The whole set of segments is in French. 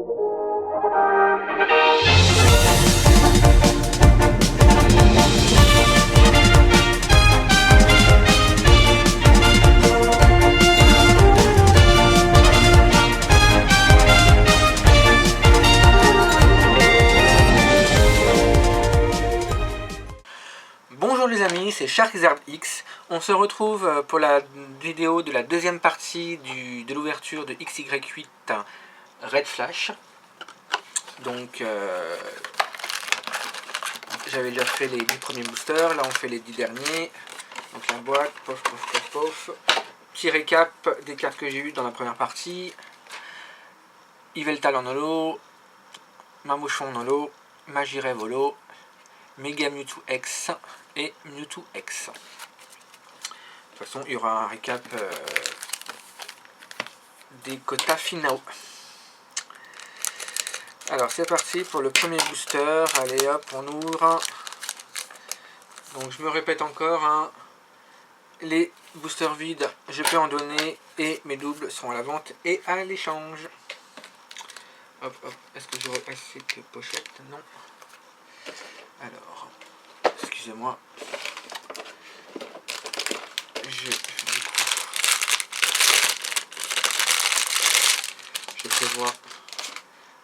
Bonjour les amis, c'est SharkZardX. On se retrouve pour la vidéo de la deuxième partie de l'ouverture de XY8 Red Flash. Donc j'avais déjà fait les 10 premiers boosters, là on fait les 10 derniers. Donc la boîte, pof pof pof pof. Petit récap des cartes que j'ai eues dans la première partie. Yveltal en holo, Mamouchon en holo, Magirev holo, Mega Mewtwo X et Mewtwo X. De toute façon, il y aura un récap des quotas finaux. Alors, c'est parti pour le premier booster. Allez hop, on ouvre. Donc, je me répète encore, hein, les boosters vides, je peux en donner et mes doubles seront à la vente et à l'échange. Hop, hop, est-ce que j'aurai assez de pochettes? Non. Alors, excusez-moi. Je prévois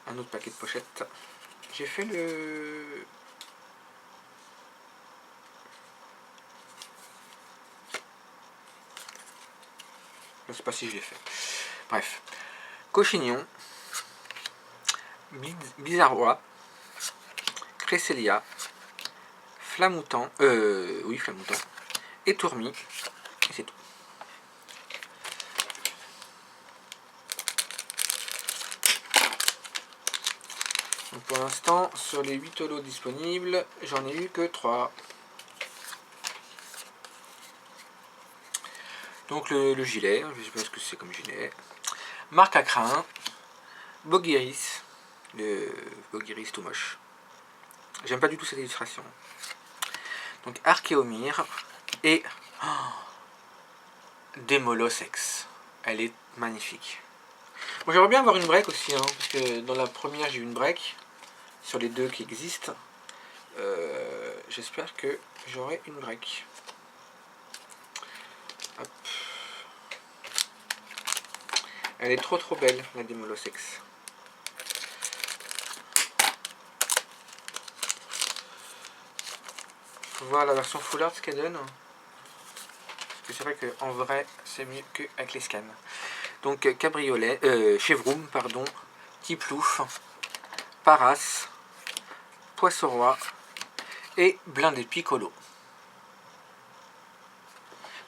un autre paquet de pochettes. J'ai fait le... Je ne sais pas si je l'ai fait. Bref. Cochignon. Bizarrois. Cresselia. Flamoutant. Oui, Flamoutant. Et Tourmi. Et c'est tout. Donc pour l'instant, sur les 8 holos disponibles, j'en ai eu que 3. Donc le gilet, je ne sais pas ce que c'est comme gilet. Marc à crin. Bogiris. Le Bogiris tout moche. J'aime pas du tout cette illustration. Donc Archéomir. Et Démolosex. Elle est magnifique. Bon, j'aimerais bien avoir une break aussi, hein, parce que dans la première j'ai eu une break. Sur les deux qui existent. J'espère que j'aurai une break. Hop. Elle est trop belle, la Démolosex. Faut voir la version full art ce qu'elle donne. Parce que c'est vrai qu'en vrai, c'est mieux qu'avec les scans. Donc Cabriolet, Chevroum, pardon, Tiplouf, Paras, Poisson-Roi et Blindé Piccolo.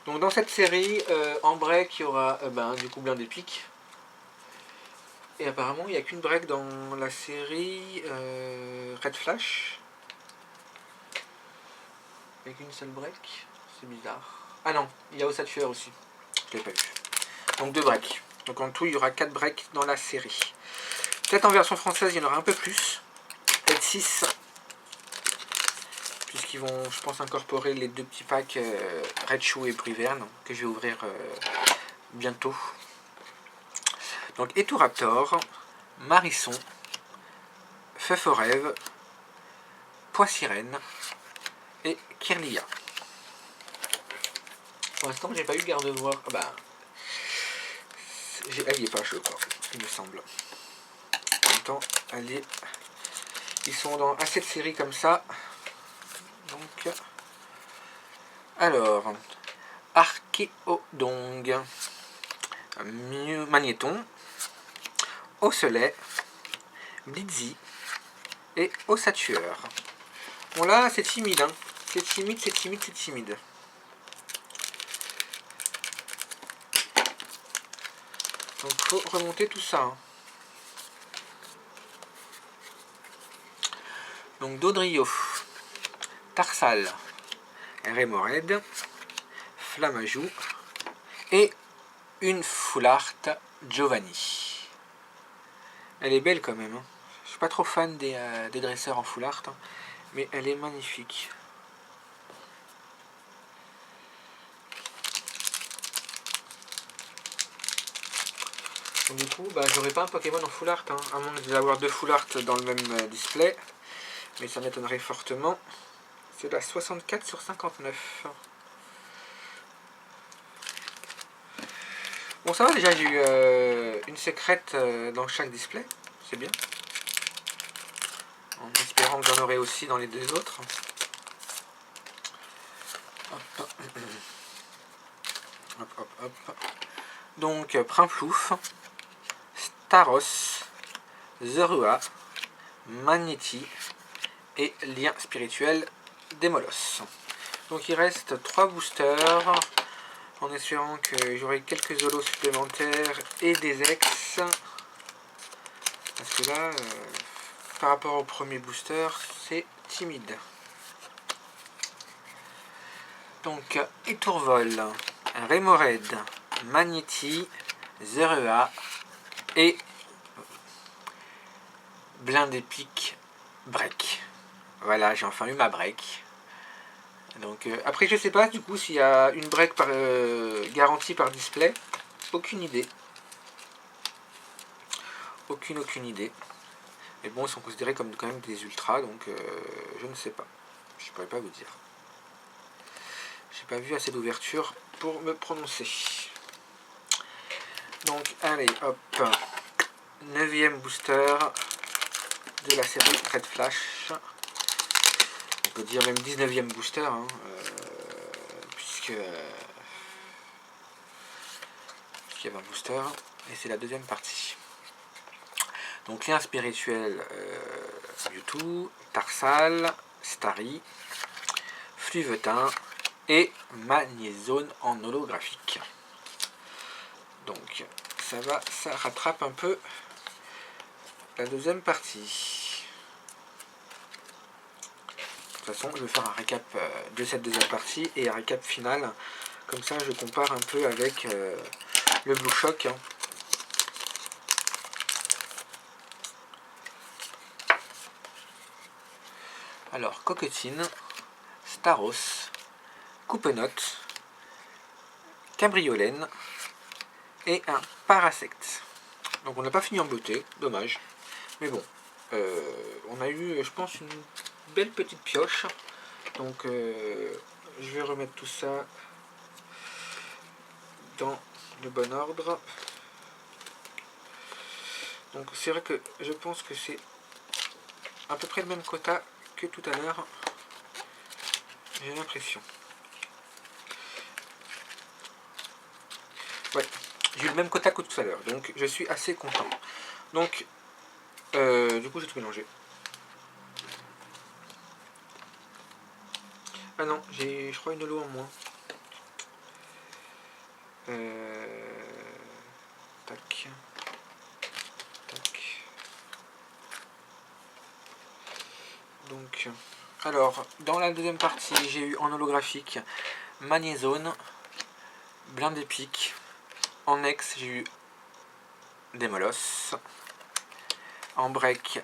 Donc dans cette série, en break, il y aura du coup Blindé Pic. Et apparemment, il n'y a qu'une break dans la série Red Flash. Il n'y a qu'une seule break. C'est bizarre. Ah non, il y a Ossature aussi. Je ne l'ai pas vu. Donc 2 breaks. Donc en tout, il y aura 4 breaks dans la série. Peut-être en version française, il y en aura un peu plus. Peut-être 6. Puisqu'ils vont, je pense, incorporer les 2 petits packs Raichu et Briverne que je vais ouvrir bientôt. Donc Eturaptor, Marisson, Feuforève, Poissirène et Kirlia. Pour l'instant, j'ai pas eu Gardevoir. Ah bah, elle y est pas, je crois, il me semble. En même temps, ils sont dans assez de séries comme ça. Donc, alors, Archéodong, Magnéton, Osselet, Blitzy et Ossature. Bon là, c'est timide, hein. C'est timide, c'est timide, c'est timide. Donc faut remonter tout ça. Hein. Donc Dodrio, Tarsal, Rémored, Flamajou et une full art Giovanni. Elle est belle quand même. Hein. Je suis pas trop fan des dresseurs en full art, hein, mais elle est magnifique. Donc, du coup, bah, j'aurai pas un Pokémon en full art, hein, à moins d'avoir 2 full art dans le même display. Mais ça m'étonnerait fortement. C'est la 64 sur 59. Bon, ça va, déjà j'ai eu une secrète dans chaque display. C'est bien. En espérant que j'en aurai aussi dans les 2 autres. Hop. Hop, hop, hop. Donc, Prinplouf, Staros, Zorua, Magnéti et Lien spirituel d'Emolos. Donc il reste 3 boosters, en espérant que j'aurai quelques holos supplémentaires et des ex. Parce que là, par rapport au premier booster, c'est timide. Donc, Étourvol, Remoraid, Magnéti, Zorua et Blindépic Break. Voilà, j'ai enfin eu ma break. Donc, après, je sais pas du coup s'il y a une break garantie par display. Aucune idée. Aucune idée. Mais bon, ils sont considérés comme quand même des ultras, donc je ne sais pas. Je pourrais pas vous dire. J'ai pas vu assez d'ouverture pour me prononcer. Donc, allez, hop. 9e booster de la série Red Flash. On peut dire même 19e booster, hein, puisque il y avait un booster, et c'est la 2e partie. Donc lien spirituel, Mewtwo, Tarsal, Starry, Fluvetin et Magnézone en holographique. Donc ça va, ça rattrape un peu la 2e partie. De toute façon, je vais faire un récap de cette 2e partie et un récap final. Comme ça, je compare un peu avec le Blue Shock. Hein. Alors, Coquetine, Staros, Coupenote, Cabriolène et un Parasect. Donc on n'a pas fini en beauté, dommage. Mais bon, on a eu, je pense, une belle petite pioche. Donc je vais remettre tout ça dans le bon ordre. Donc c'est vrai que je pense que c'est à peu près le même quota que tout à l'heure. J'ai l'impression. Ouais, j'ai eu le même quota que tout à l'heure, donc je suis assez content. Donc, du coup, j'ai tout mélangé. Ah non, j'ai, je crois, une holo en moins. Tac. Tac. Donc, alors, dans la 2e partie, j'ai eu en holographique Magnézone, Blindépic. En ex, j'ai eu Demolos. En break,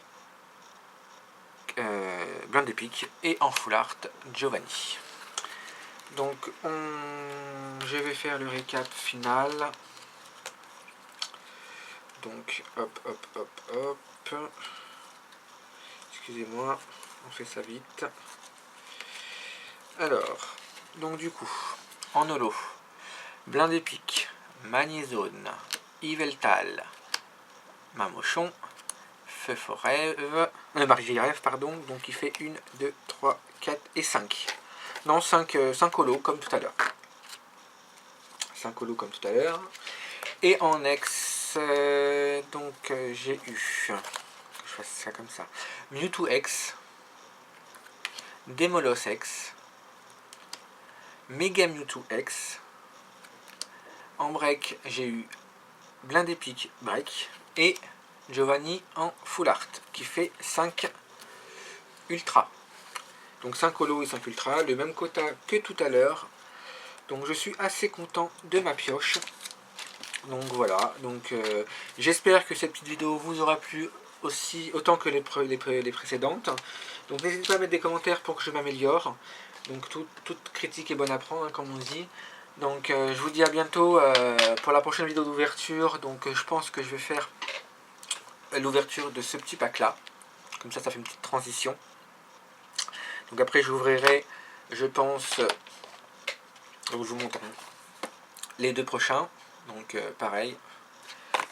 Blindépic. Et en full art, Giovanni. Donc, je vais faire le récap final. Donc, hop, hop, hop, hop. Excusez-moi, on fait ça vite. Alors, donc du coup, en holo, Blindépic, Magnézone, Yveltal, Mamochon, Feu Forêve, Margirève, pardon, donc il fait 1, 2, 3, 4 et 5. Non, 5 holos comme tout à l'heure. 5 holos comme tout à l'heure. Et en ex, donc j'ai eu, je fasse ça comme ça, Mewtwo X, Demolos X, Mega Mewtwo X. En break, j'ai eu Blindépic break et Giovanni en full art qui fait 5 ultra. Donc 5 holo et 5 ultra, le même quota que tout à l'heure. Donc je suis assez content de ma pioche. Donc voilà, donc j'espère que cette petite vidéo vous aura plu aussi autant que les précédentes. Donc n'hésitez pas à mettre des commentaires pour que je m'améliore. Donc toute critique est bonne à prendre, hein, comme on dit. Donc je vous dis à bientôt pour la prochaine vidéo d'ouverture. Donc je pense que je vais faire l'ouverture de ce petit pack là. Comme ça fait une petite transition. Donc après j'ouvrirai, je pense, je vous montre les deux prochains. Donc pareil,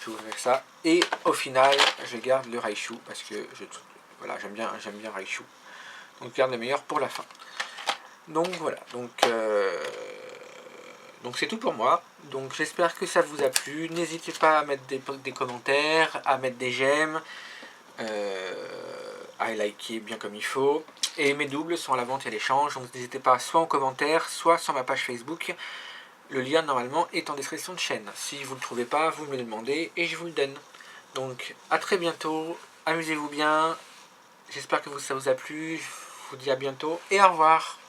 j'ouvrirai ça. Et au final, je garde le Raichu parce que voilà, j'aime bien Raichu. Donc je garde le meilleur pour la fin. Donc voilà, donc c'est tout pour moi. Donc j'espère que ça vous a plu. N'hésitez pas à mettre des commentaires, à mettre des j'aime, à liker bien comme il faut. Et mes doubles sont à la vente et à l'échange. Donc n'hésitez pas soit en commentaire, soit sur ma page Facebook. Le lien normalement est en description de chaîne. Si vous ne le trouvez pas, vous me le demandez et je vous le donne. Donc à très bientôt. Amusez-vous bien. J'espère que ça vous a plu. Je vous dis à bientôt et au revoir.